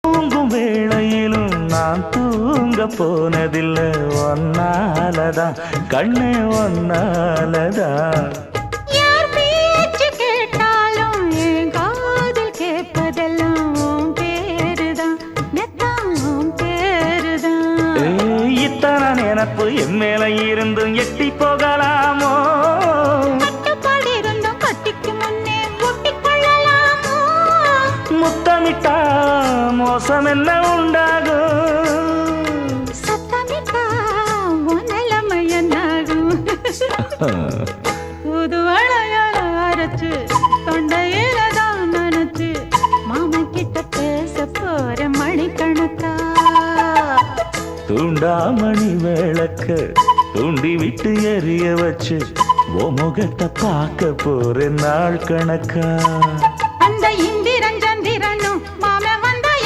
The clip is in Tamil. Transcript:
தூங்கும் வேளையிலும் நான் தூங்க போனதில்லை ஒன்னாலதான் கண்ணே ஒன்னாலதான் யார் பேச்சு கேட்டாலும் என் காதில் கேட்பதெல்லாம் உன் பேருதான் மெத்தம் உன் பேருதான் இத்தனை நினப்பு என் மேல இருந்தும் எட்டி போகலாமோ கட்டுப்பாடு இருந்தும் கட்டிக்கு முன்னே ஒட்டிக்கொள்ளலாமோ முத்தமிட்டா மோசம் என்ன உண்டாகும் சத்தமிட்டா உன் நிலைமை என்னாகும் புது வளையல அரைச்சு தொண்டையில தான் நினைச்சு மாமா கிட்ட பேச போற மணிக்கணக்கா தூண்டாமணி விளக்க தூண்டி விட்டு எரிய வச்சு ஓ முகத்தை பார்க்க போற நாள் கணக்கா